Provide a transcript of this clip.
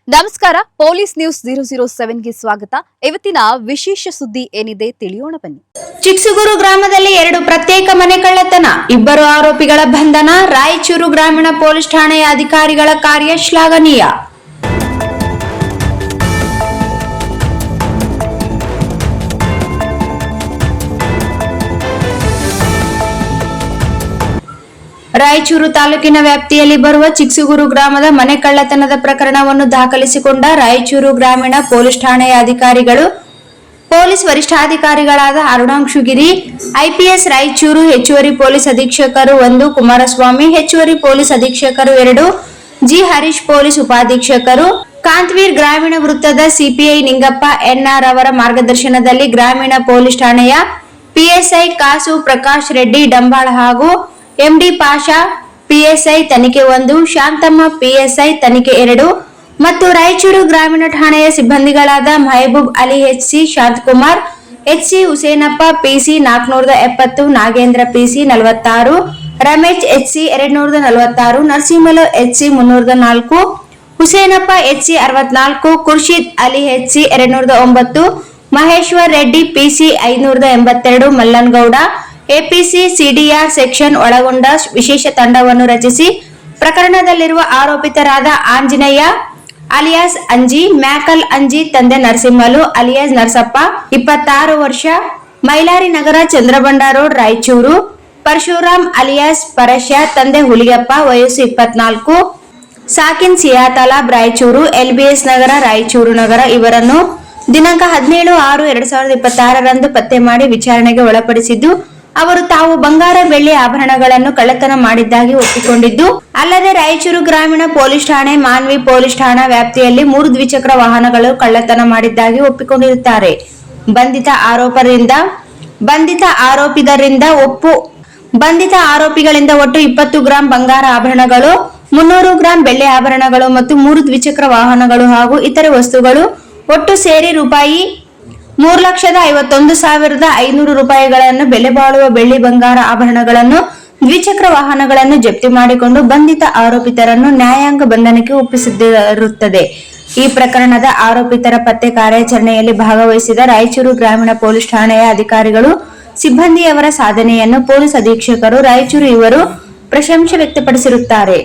ನಮಸ್ಕಾರ, police news 007ಗೆ ಸ್ವಾಗತ. ಇವತ್ತಿನ ವಿಶೇಷ ಸುದ್ದಿ ಏನಿದೆ ತಿಳಿಯೋಣ ಬನ್ನಿ. ಚಿಕ್ಸುಗೂರು ಗ್ರಾಮದಲ್ಲಿ 2 ಪ್ರತ್ಯೇಕ ಮನೆ ಕಳ್ಳತನ, 2 ಆರೋಪಿಗಳ ಬಂಧನ. ರಾಯಚೂರು ಗ್ರಾಮೀಣ ಪೊಲೀಸ್ ಠಾಣೆಯ ಅಧಿಕಾರಿಗಳ ಕಾರ್ಯ ಶ್ಲಾಘನೀಯ. ರಾಯಚೂರು ತಾಲೂಕಿನ ವ್ಯಾಪ್ತಿಯಲ್ಲಿ ಬರುವ ಚಿಕ್ಸುಗೂರು ಗ್ರಾಮದ ಮನೆ ಕಳ್ಳತನದ ಪ್ರಕರಣವನ್ನು ದಾಖಲಿಸಿಕೊಂಡ ರಾಯಚೂರು ಗ್ರಾಮೀಣ ಪೊಲೀಸ್ ಠಾಣೆಯ ಅಧಿಕಾರಿಗಳು ಪೊಲೀಸ್ ವರಿಷ್ಠಾಧಿಕಾರಿಗಳಾದ ಅರುಣಾಂಶುಗಿರಿ ಐಪಿಎಸ್ ರಾಯಚೂರು, ಹೆಚ್ಚುವರಿ ಪೊಲೀಸ್ ಅಧೀಕ್ಷಕರು 1 ಕುಮಾರಸ್ವಾಮಿ, ಹೆಚ್ಚುವರಿ ಪೊಲೀಸ್ ಅಧೀಕ್ಷಕರು 2 ಜಿ ಹರೀಶ್, ಪೊಲೀಸ್ ಉಪಾಧೀಕ್ಷಕರು ಕಾಂತವೀರ್, ಗ್ರಾಮೀಣ ವೃತ್ತದ ಸಿಪಿಐ ನಿಂಗಪ್ಪ ಎನ್ಆರ್ ಅವರ ಮಾರ್ಗದರ್ಶನದಲ್ಲಿ ಗ್ರಾಮೀಣ ಪೊಲೀಸ್ ಠಾಣೆಯ ಪಿಎಸ್ಐ ಕಾಸು ಪ್ರಕಾಶ್ ರೆಡ್ಡಿ ಡಂಬಾಳ ಹಾಗೂ ಎಂಡಿ ಪಾಷಾ ಪಿಎಸ್ಐ ತನಿಖೆ 1, ಶಾಂತಮ್ಮ ಪಿಎಸ್ಐ ತನಿಖೆ 2 ಮತ್ತು ರಾಯಚೂರು ಗ್ರಾಮೀಣ ಠಾಣೆಯ ಸಿಬ್ಬಂದಿಗಳಾದ Mahboob Ali HC, Shantakumar HC, Husenappa PC 470, Nagendra PC 46, Ramesh HC 246, Narasimhalu HC 304, Husenappa HC 64, Khurshid Ali HC 209, Maheshwar Reddy PC 582, Mallanagouda APC CDR section ಒಳಗೊಂಡ ವಿಶೇಷ ತಂಡವನ್ನು ರಚಿಸಿ ಪ್ರಕರಣದಲ್ಲಿರುವ ಆರೋಪಿತರಾದ ಆಂಜನೇಯ ಅಲಿಯಾಸ್ ಅಂಜಿ, ಮ್ಯಾಕಲ್ ಅಂಜಿ ತಂದೆ ನರಸಿಂಹಲು ಅಲಿಯಾಸ್ ನರಸಪ್ಪ 26 ವರ್ಷ, ಮೈಲಾರಿ ನಗರ, ಚಂದ್ರಬಂಡ ರೋಡ್, ರಾಯಚೂರು, ಪರಶುರಾಮ್ ಅಲಿಯಾಸ್ ಪರಶ್ಯ ತಂದೆ ಹುಲಿಯಪ್ಪ ವಯಸ್ಸು 24, ಸಾಕಿನ್ ಸಿಯಾತಲಾಬ್ ರಾಯಚೂರು, ಎಲ್ಬಿಎಸ್ ನಗರ, ರಾಯಚೂರು ನಗರ ಇವರನ್ನು ದಿನಾಂಕ 17/6/2026 ರಂದು ಪತ್ತೆ ಮಾಡಿ ವಿಚಾರಣೆಗೆ ಒಳಪಡಿಸಿದ್ದು, ಅವರು ತಾವು ಬಂಗಾರ, ಬೆಳ್ಳಿ ಆಭರಣಗಳನ್ನು ಕಳ್ಳತನ ಮಾಡಿದ್ದಾಗಿ ಒಪ್ಪಿಕೊಂಡಿದ್ದು, ಅಲ್ಲದೆ ರಾಯಚೂರು ಗ್ರಾಮೀಣ ಪೊಲೀಸ್ ಠಾಣೆ, ಮಾನ್ವಿ ಪೊಲೀಸ್ ಠಾಣಾ ವ್ಯಾಪ್ತಿಯಲ್ಲಿ 3 ದ್ವಿಚಕ್ರ ವಾಹನಗಳು ಕಳ್ಳತನ ಮಾಡಿದ್ದಾಗಿ ಒಪ್ಪಿಕೊಂಡಿರುತ್ತಾರೆ. ಬಂಧಿತ ಆರೋಪಿಗಳಿಂದ ಒಟ್ಟು 20 ಗ್ರಾಂ ಬಂಗಾರ ಆಭರಣಗಳು, 300 ಗ್ರಾಂ ಬೆಳ್ಳಿ ಆಭರಣಗಳು ಮತ್ತು 3 ದ್ವಿಚಕ್ರ ವಾಹನಗಳು ಹಾಗೂ ಇತರೆ ವಸ್ತುಗಳು ಒಟ್ಟು ಸೇರಿ ರೂಪಾಯಿ 3,51,500 ರೂಪಾಯಿಗಳನ್ನು ಬೆಲೆ ಬಾಳುವ ಬೆಳ್ಳಿ ಬಂಗಾರ ಆಭರಣಗಳನ್ನು, ದ್ವಿಚಕ್ರ ವಾಹನಗಳನ್ನು ಜಪ್ತಿ ಮಾಡಿಕೊಂಡು ಬಂಧಿತ ಆರೋಪಿತರನ್ನು ನ್ಯಾಯಾಂಗ ಬಂಧನಕ್ಕೆ ಒಪ್ಪಿಸಿರುತ್ತದೆ. ಈ ಪ್ರಕರಣದ ಆರೋಪಿತರ ಪತ್ತೆ ಕಾರ್ಯಾಚರಣೆಯಲ್ಲಿ ಭಾಗವಹಿಸಿದ ರಾಯಚೂರು ಗ್ರಾಮೀಣ ಪೊಲೀಸ್ ಠಾಣೆಯ ಅಧಿಕಾರಿಗಳು, ಸಿಬ್ಬಂದಿಯವರ ಸಾಧನೆಯನ್ನು ಪೊಲೀಸ್ ಅಧೀಕ್ಷಕರು ರಾಯಚೂರು ಇವರು ಪ್ರಶಂಸೆ ವ್ಯಕ್ತಪಡಿಸಿರುತ್ತಾರೆ.